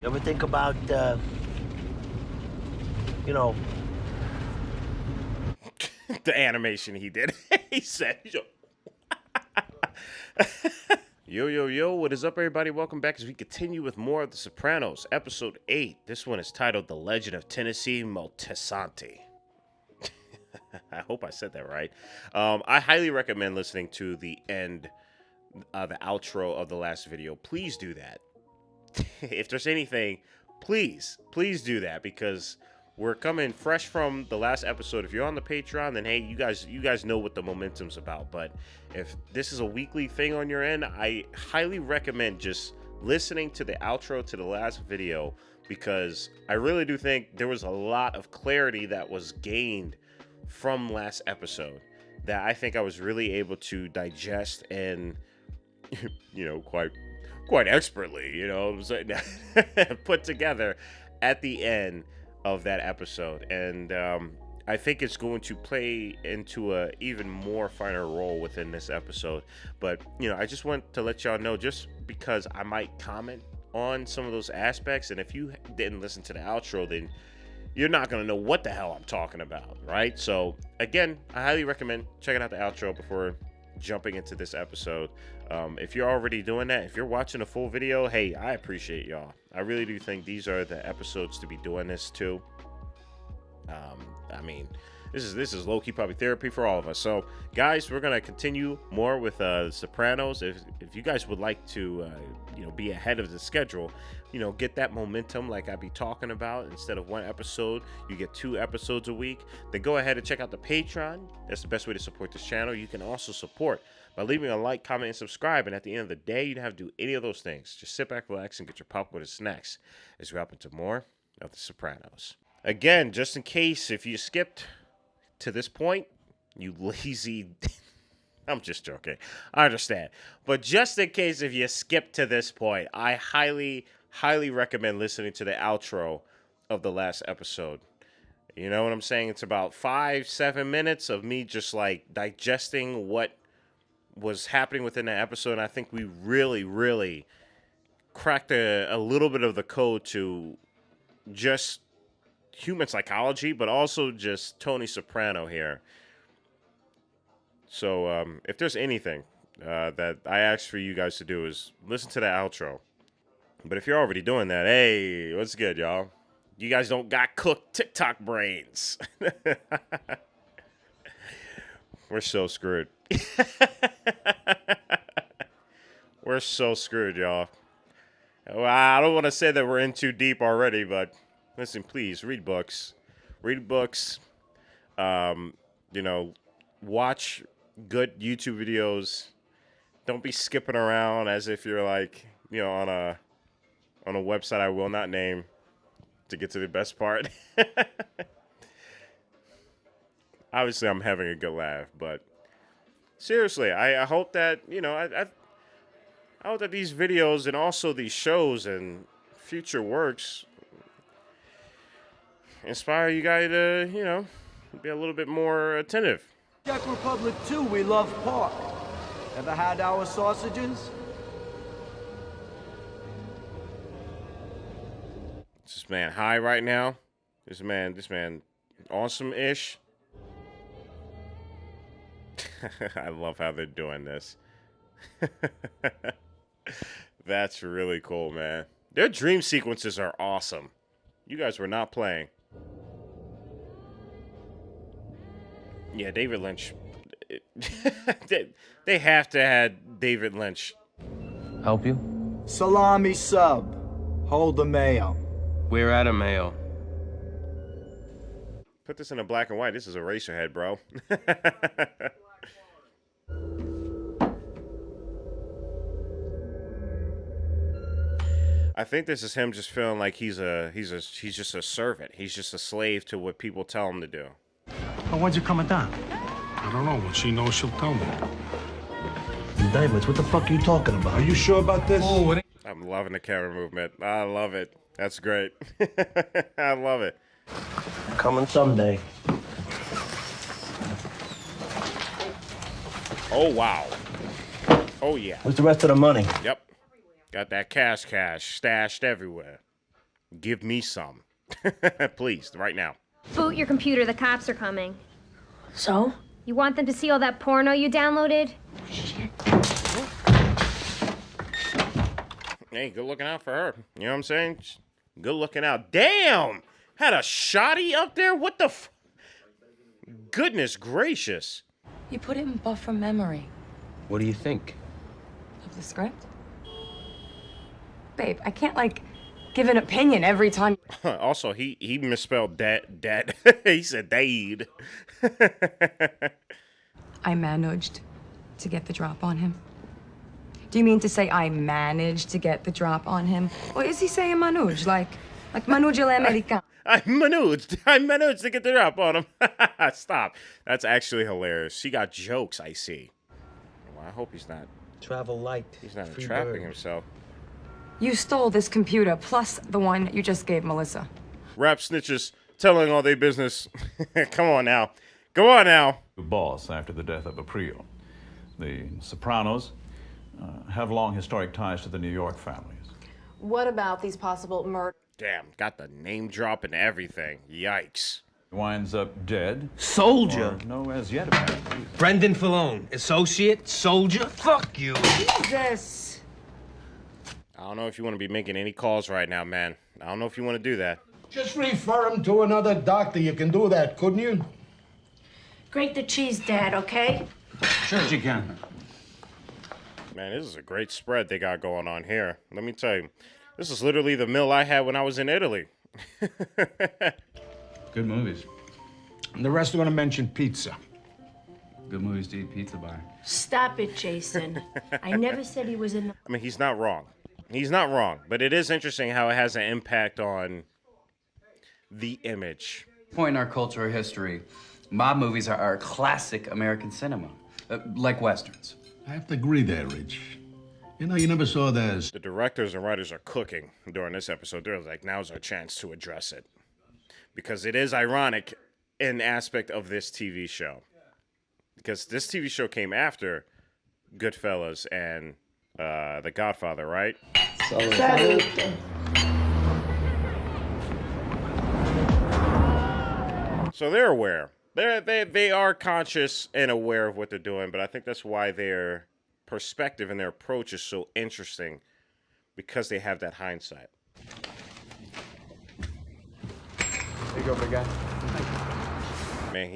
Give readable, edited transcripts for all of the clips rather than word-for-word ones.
You ever think about, you know, the animation he did? He said, yo, what is up, everybody? Welcome back as we continue with more of The Sopranos, episode 8. This one is titled The Legend of Tennessee Moltisanti. I hope I said that right. I highly recommend listening to the end, the outro of the last video. Please do that. If there's anything, please do that, because we're coming fresh from the last episode. If you're on the Patreon, then hey, you guys know what the momentum's about. But if this is a weekly thing on your end, I highly recommend just listening to the outro to the last video, because I really do think there was a lot of clarity that was gained from last episode that I think I was really able to digest and quite expertly, put together at the end of that episode. And I think it's going to play into a even more finer role within this episode. But, I just want to let y'all know, just because I might comment on some of those aspects, and if you didn't listen to the outro, then you're not going to know what the hell I'm talking about, right? So, again, I highly recommend checking out the outro before jumping into this episode. If you're already doing that, if you're watching a full video, hey, I appreciate y'all. I really do think these are the episodes to be doing this too. This is low-key probably therapy for all of us. So, guys, we're gonna continue more with Sopranos. If you guys would like to, be ahead of the schedule, get that momentum like I be talking about. Instead of one episode, you get 2 episodes a week. Then go ahead and check out the Patreon. That's the best way to support this channel. You can also support by leaving a like, comment, and subscribe. And at the end of the day, you don't have to do any of those things. Just sit back, relax, and get your popcorn and snacks as we hop into more of The Sopranos. Again, just in case if you skipped to this point, you lazy... I'm just joking. I understand. But just in case if you skip to this point, I highly recommend listening to the outro of the last episode. You know what I'm saying? It's about 5-7 minutes of me just like digesting what was happening within the episode. And I think we really cracked a little bit of the code to just human psychology, but also just Tony Soprano here. So if there's anything that I ask for you guys to do is listen to the outro. But if you're already doing that, hey, what's good, y'all? You guys don't got cooked TikTok brains. We're so screwed. We're so screwed, y'all. Well, I don't want to say that we're in too deep already, but listen, please, read books. Read books. Watch good YouTube videos. Don't be skipping around as if you're like, on a website I will not name to get to the best part. Obviously, I'm having a good laugh, but seriously, I hope that, I hope that these videos and also these shows and future works inspire you guys to, be a little bit more attentive. Czech Republic too, we love pork. Ever had our sausages? This man high right now. This man awesome-ish. I love how they're doing this. That's really cool, man. Their dream sequences are awesome. You guys were not playing. Yeah, David Lynch. They have to have David Lynch. Help you? Salami sub. Hold the mayo. We're out of mayo. Put this in a black and white. This is a Eraserhead, bro. I think this is him just feeling like he's just a servant. He's just a slave to what people tell him to do. Oh, when's it coming down? I don't know. When she knows, she'll tell me. Indictments, what the fuck are you talking about? Are you sure about this? Oh, it I'm loving the camera movement. I love it. That's great. I love it. Coming someday. Oh, wow. Oh, yeah. Where's the rest of the money? Yep. Got that cash stashed everywhere. Give me some. Please, right now. Boot your computer, the cops are coming. So? You want them to see all that porno you downloaded? Hey, good looking out for her. You know what I'm saying? Good looking out. Damn! Had a shotty up there? What the Goodness gracious. You put it in buffer memory. What do you think? Of the script? Babe, I can't, like, give an opinion every time. Also, he misspelled dad. He said dade. I managed to get the drop on him. Do you mean to say I managed to get the drop on him? Or is he saying manouge, like manouge l'americano? I managed to get the drop on him. Stop. That's actually hilarious. She got jokes, I see. Well, I hope he's not. Travel light. He's not Free entrapping bird. himself. You stole this computer, plus the one you just gave Melissa. Rap snitches telling all their business. Come on now. Go on now. Boss after the death of Aprile. The Sopranos have long historic ties to the New York families. What about these possible murder? Damn, got the name drop and everything. Yikes. Winds up dead. Soldier. Or no, as yet apparently. Brendan Falone, associate, soldier. Fuck you. Jesus. I don't know if you want to be making any calls right now, man. I don't know if you want to do that. Just refer him to another doctor. You can do that, couldn't you? Grate the cheese, Dad, okay? Sure as you can. Man, this is a great spread they got going on here. Let me tell you, this is literally the meal I had when I was in Italy. Good movies. And the rest are gonna mention pizza. Good movies to eat pizza by. Stop it, Jason. I never said he was in the... I mean, he's not wrong. He's not wrong. But it is interesting how it has an impact on the image. Point in our culture or history, mob movies are classic American cinema, like Westerns. I have to agree there, Rich. You know, you never saw this. The directors and writers are cooking during this episode. They're like, now's our chance to address it. Because it is ironic in aspect of this TV show. Because this TV show came after Goodfellas and The Godfather, right? So they're aware. They are conscious and aware of what they're doing, but I think that's why their perspective and their approach is so interesting, because they have that hindsight. There you go, big guy. Man,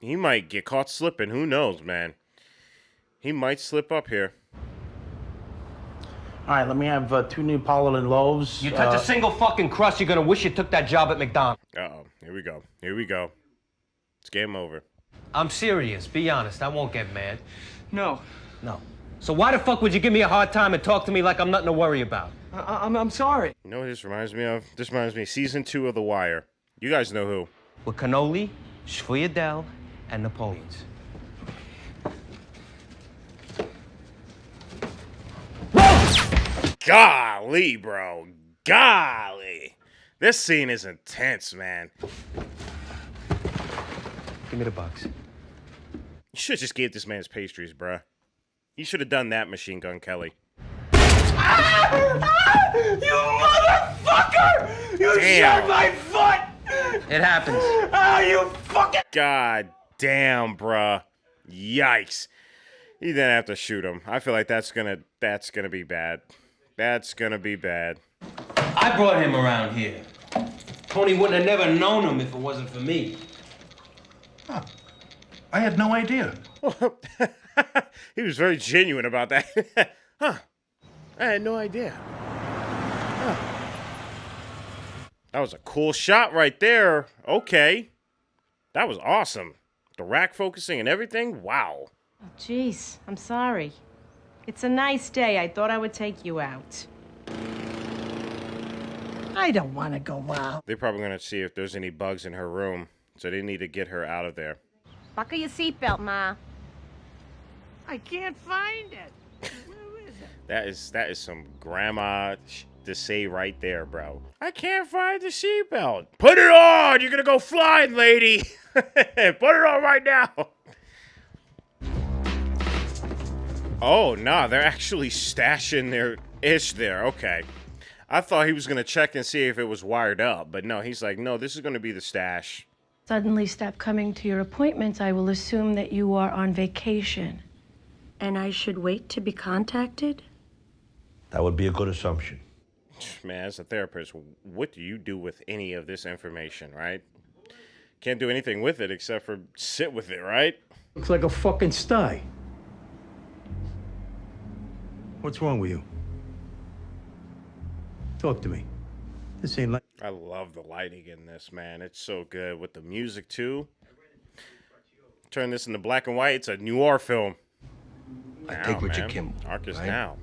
he might get caught slipping. Who knows, man? He might slip up here. All right, let me have 2 Neapolitan loaves. You touch a single fucking crust, you're gonna wish you took that job at McDonald's. Uh-oh. Here we go. It's game over. I'm serious. Be honest. I won't get mad. No. No. So why the fuck would you give me a hard time and talk to me like I'm nothing to worry about? I'm sorry. You know what this reminds me of? This reminds me of season 2 of The Wire. You guys know who. With cannoli, Schwierdel, and Napoleons. Golly, bro. Golly. This scene is intense, man. Give me the bucks. You should have just gave this man his pastries, bruh. You should have done that, Machine Gun Kelly. You motherfucker! You shot my foot! It happens. You fucking... God damn, bruh. Yikes. You didn't have to shoot him. I feel like that's gonna be bad. That's gonna be bad. I brought him around here. Tony wouldn't have never known him if it wasn't for me. Huh. I had no idea. He was very genuine about that. Huh. I had no idea. Huh. That was a cool shot right there. Okay. That was awesome. The rack focusing and everything. Wow. Oh, jeez. I'm sorry. It's a nice day. I thought I would take you out. I don't want to go out. They're probably going to see if there's any bugs in her room. So they need to get her out of there. Buckle your seatbelt, Ma. I can't find it. Where is it? That is some grandma to say right there, bro. I can't find the seatbelt. Put it on! You're gonna go flying, lady! Put it on right now! Oh, nah, they're actually stashing Ish there, okay. I thought he was going to check and see if it was wired up, but no, he's like, no, this is going to be the stash. Suddenly stop coming to your appointments, I will assume that you are on vacation. And I should wait to be contacted? That would be a good assumption. Man, as a therapist, what do you do with any of this information, right? Can't do anything with it except for sit with it, right? Looks like a fucking sty. What's wrong with you? Talk to me. This ain't like... I love the lighting in this, man. It's so good with the music, too. Turn this into black and white. It's a noir film. I take Richard Kimball. Arc is right? now.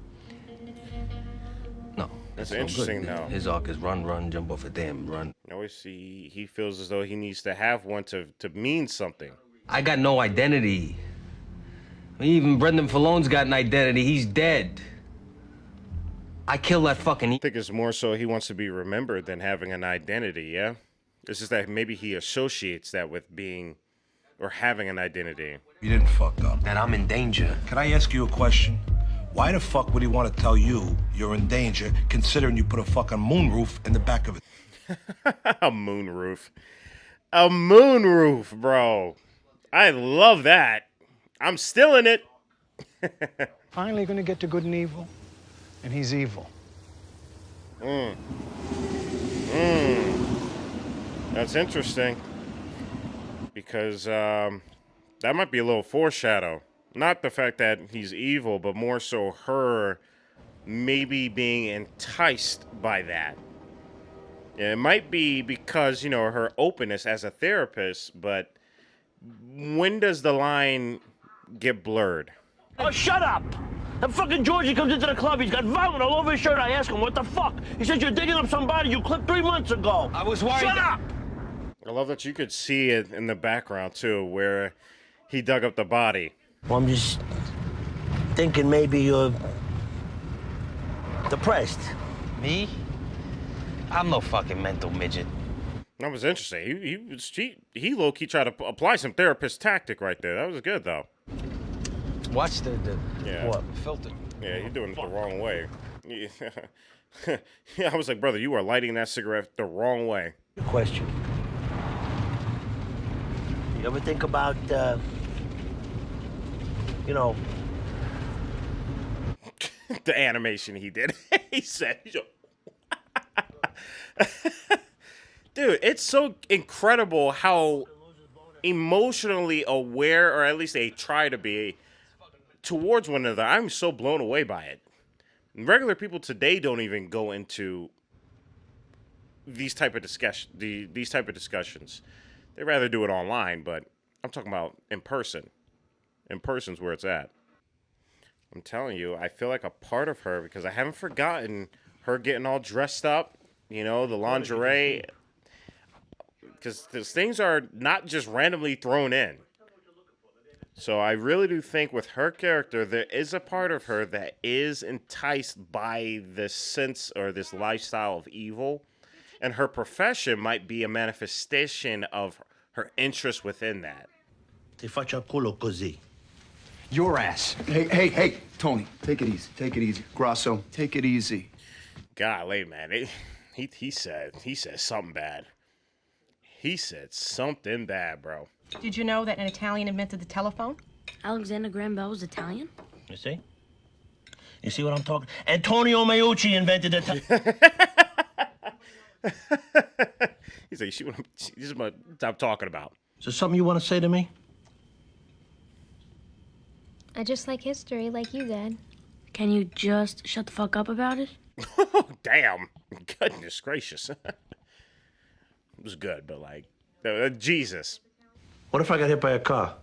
No. That's no interesting, good. though. His arc is run, jump off a damn run. You always see he feels as though he needs to have one to mean something. I got no identity. Even Brendan Fallone's got an identity. He's dead. I killed that fucking... I think it's more so he wants to be remembered than having an identity, yeah? It's just that maybe he associates that with being or having an identity. You didn't fuck up. And I'm in danger. Can I ask you a question? Why the fuck would he want to tell you you're in danger, considering you put a fucking moonroof in the back of it? A moonroof. A moonroof, bro. I love that. I'm still in it. Finally gonna get to good and evil, and he's evil. That's interesting. Because that might be a little foreshadow. Not the fact that he's evil, but more so her maybe being enticed by that. It might be because, you know, her openness as a therapist, but when does the line get blurred? Oh, shut up! That fucking Georgie comes into the club, he's got vomit all over his shirt. I ask him, what the fuck? He says, you're digging up somebody you clipped 3 months ago. I was worried. Shut up! I love that you could see it in the background, too, where he dug up the body. Well, I'm just thinking maybe you're depressed. Me? I'm no fucking mental midget. That was interesting. He low-key tried to apply some therapist tactic right there. That was good, though. Watch the Yeah. filter. Yeah, you're doing it the wrong way. Yeah, I was like, brother, you are lighting that cigarette the wrong way. Question. You ever think about, you know... The animation he did. He said, dude, it's so incredible how emotionally aware, or at least they try to be, towards one another. I'm so blown away by it. Regular people today don't even go into these type of discussions. They rather do it online, but I'm talking about in person. In person's where it's at. I'm telling you, I feel like a part of her because I haven't forgotten her getting all dressed up, you know, the lingerie. Because these things are not just randomly thrown in. So I really do think with her character, there is a part of her that is enticed by this sense or this lifestyle of evil. And her profession might be a manifestation of her interest within that. Ti faccia culo così. Your ass. Hey, Tony, take it easy. Take it easy. Grasso, take it easy. Golly, man. He said something bad. He said something bad, bro. Did you know that an Italian invented the telephone? Alexander Graham Bell was Italian? You see? You see what I'm talking? Antonio Meucci invented the He's like, this is what I'm talking about. Is there something you want to say to me? I just like history, like you did. Can you just shut the fuck up about it? Damn. Goodness gracious. It was good, but like, Jesus. What if I got hit by a car?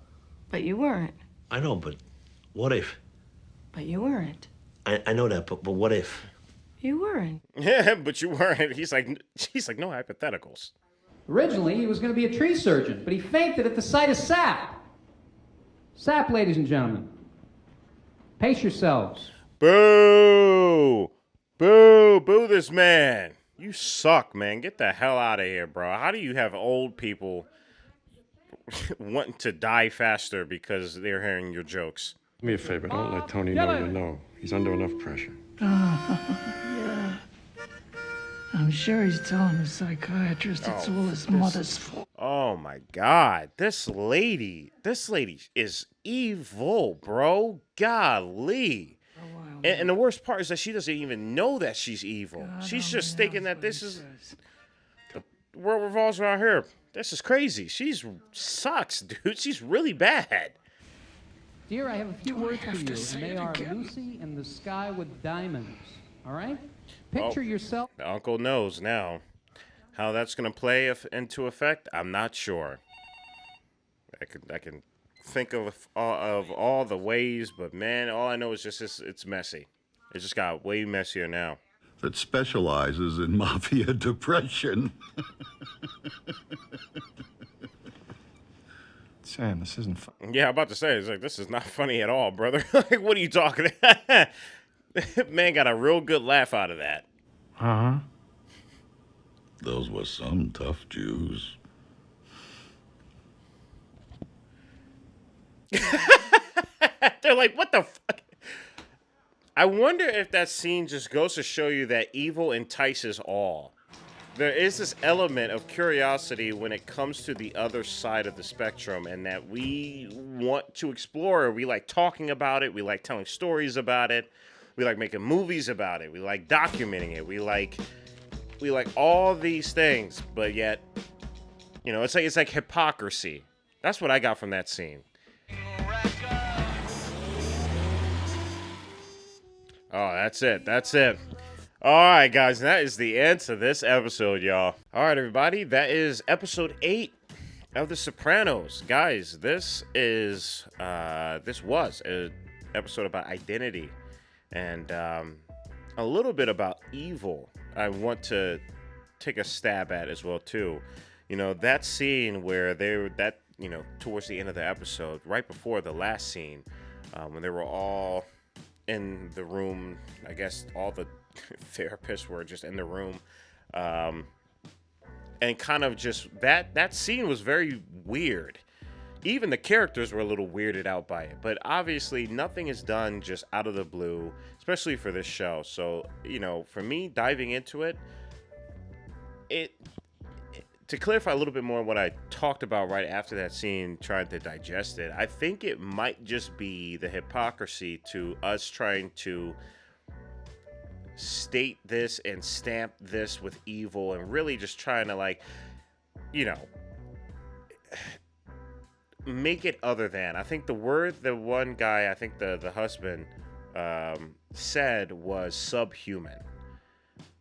But you weren't. I know, but what if? But you weren't. I know that, but what if? You weren't. Yeah, but you weren't. He's like, no hypotheticals. Originally, he was going to be a tree surgeon, but he fainted at the sight of sap. Sap, ladies and gentlemen. Pace yourselves. Boo! Boo! Boo this man. You suck, man. Get the hell out of here, bro. How do you have old people wanting to die faster because they're hearing your jokes? Do me a favor, don't let Tony know you know. He's under enough pressure. Yeah. I'm sure he's telling the psychiatrist it's all his mother's fault. Oh my God, this lady is evil, bro. Golly. And the worst part is that she doesn't even know that she's evil. She's just thinking that this is the world revolves around her. This is crazy. She's sucks, dude. She's really bad. Dear, I have a few words for you, and they are Lucy in the sky with diamonds. All right? Picture yourself. The uncle knows now. How that's gonna play into effect, I'm not sure. I can think of all the ways, but man, all I know is just it's messy. It just got way messier now. That specializes in mafia depression. Sam, this isn't fun. Yeah, I'm about to say, it's like, this is not funny at all, brother. Like, what are you talking about? Man got a real good laugh out of that. Uh-huh. Those were some tough Jews. They're like, what the fuck? I wonder if that scene just goes to show you that evil entices all. There is this element of curiosity when it comes to the other side of the spectrum, and that we want to explore. We like talking about it. We like telling stories about it. We like making movies about it. We like documenting it. We like all these things, but yet, you know, it's like hypocrisy. That's what I got from that scene. Oh, that's it. That's it. All right, guys, that is the end to this episode, y'all. All right, everybody, that is episode 8 of The Sopranos. Guys, this was an episode about identity and a little bit about evil. I want to take a stab at as well, too. You know, that scene where towards the end of the episode, right before the last scene, when they were all in the room, I guess all the therapists were just in the room, and kind of just that scene was very weird. Even the characters were a little weirded out by it, but obviously nothing is done just out of the blue, especially for this show. So, you know, for me diving into it, to clarify a little bit more what I talked about right after that scene, trying to digest it, I think it might just be the hypocrisy to us trying to state this and stamp this with evil, and really just trying to, like, you know, make it other than. I think the word the one guy, I think the husband said was subhuman,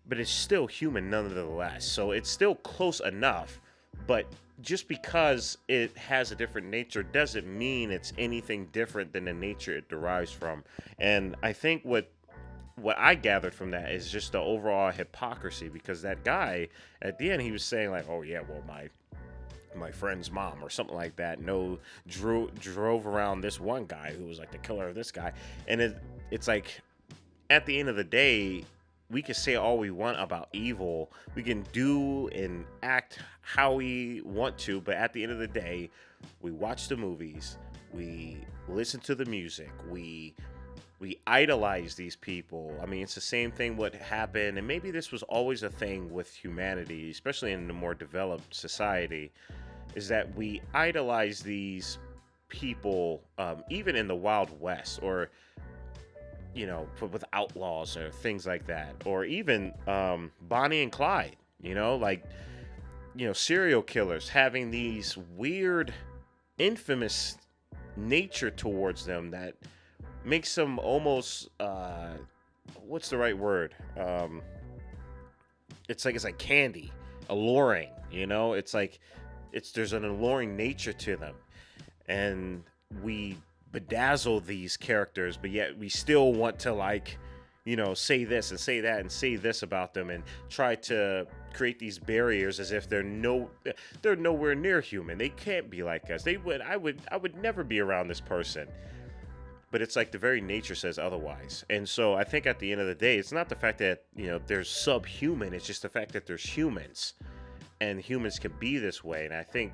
but it's still human nonetheless. So it's still close enough, but just because it has a different nature doesn't mean it's anything different than the nature it derives from. And I think what I gathered from that is just the overall hypocrisy, because that guy at the end, he was saying like, oh yeah, well, my friend's mom or something like that drove around this one guy who was like the killer of this guy. And it's like, at the end of the day, we can say all we want about evil. We can do and act how we want to, but at the end of the day, we watch the movies, we listen to the music, we idolize these people. I mean, it's the same thing what happened, and maybe this was always a thing with humanity, especially in the more developed society, is that we idolize these people, even in the Wild West, or, you know, with outlaws or things like that, or even Bonnie and Clyde, you know, like, you know, serial killers having these weird, infamous nature towards them that makes them almost, what's the right word? It's like candy, alluring, you know? It's like, there's an alluring nature to them. And we bedazzle these characters, but yet we still want to, like, you know, say this and say that and say this about them, and try to create these barriers as if they're nowhere near human. They can't be like us. I would never be around this person. But it's like the very nature says otherwise. And so I think at the end of the day, it's not the fact that, you know, there's subhuman. It's just the fact that there's humans. And humans can be this way. And I think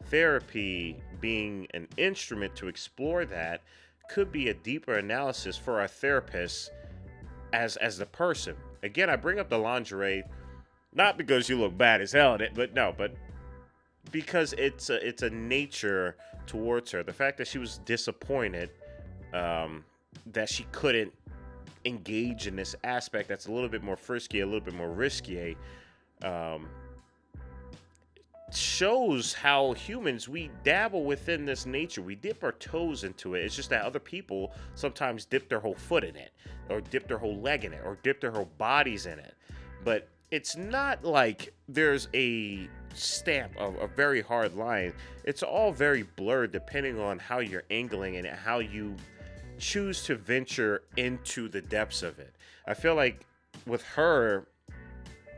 therapy being an instrument to explore that could be a deeper analysis for our therapists as the person. Again, I bring up the lingerie, not because you look bad as hell in it, but because it's a nature towards her. The fact that she was disappointed that she couldn't engage in this aspect that's a little bit more frisky, a little bit more risky, shows how humans, we dabble within this nature. We dip our toes into it. It's just that other people sometimes dip their whole foot in it, or dip their whole leg in it, or dip their whole bodies in it. But it's not like there's a stamp of a very hard line. It's all very blurred depending on how you're angling and how you choose to venture into the depths of it. I feel like with her,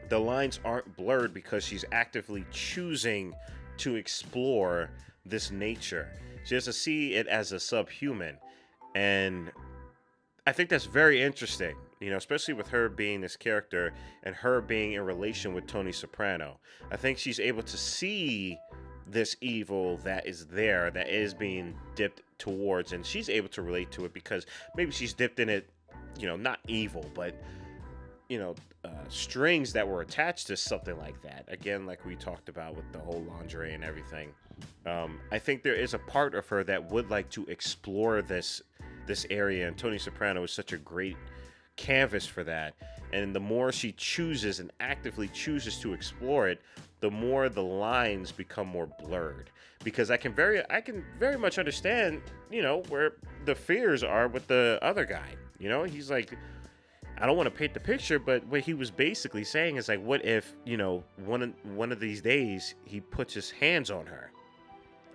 the lines aren't blurred because she's actively choosing to explore this nature. She has to see it as a subhuman. And I think that's very interesting, you know, especially with her being this character and her being in relation with Tony Soprano. I think she's able to see this evil that is there, that is being dipped towards, and she's able to relate to it because maybe she's dipped in it, you know, not evil, but you know, strings that were attached to something like that. Again, like we talked about with the whole lingerie and everything. I think there is a part of her that would like to explore this area, and Tony Soprano is such a great canvas for that. And the more she chooses and actively chooses to explore it, the more the lines become more blurred. Because I can very much understand, you know, where the fears are with the other guy. You know, he's like, I don't want to paint the picture, but what he was basically saying is like, what if, you know, one of these days he puts his hands on her?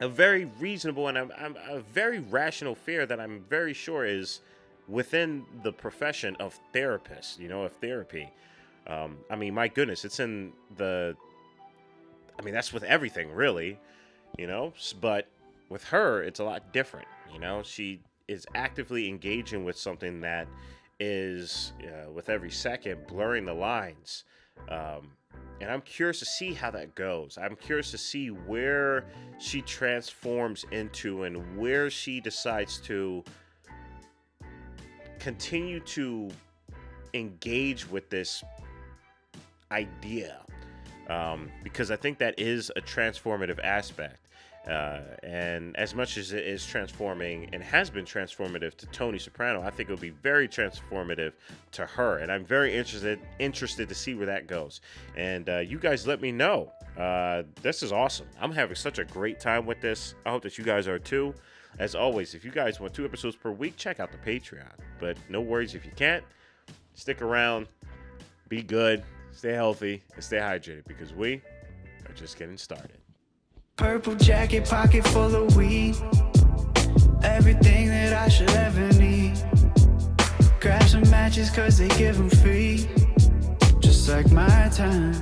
A very reasonable and a very rational fear that I'm very sure is within the profession of therapists, you know, of therapy. I mean, my goodness, it's in the, I mean, that's with everything really, you know, but with her, it's a lot different. You know, she is actively engaging with something that is with every second blurring the lines, and I'm curious to see how that goes. I'm curious to see where she transforms into and where she decides to continue to engage with this idea, because I think that is a transformative aspect. And as much as it is transforming and has been transformative to Tony Soprano, I think it will be very transformative to her. And I'm very interested to see where that goes. And you guys let me know. This is awesome. I'm having such a great time with this. I hope that you guys are too. As always, if you guys want 2 episodes per week, check out the Patreon. But no worries if you can't. Stick around. Be good. Stay healthy. And stay hydrated, because we are just getting started. Purple jacket, pocket full of weed. Everything that I should ever need. Grab some matches cause they give them free. Just like my time.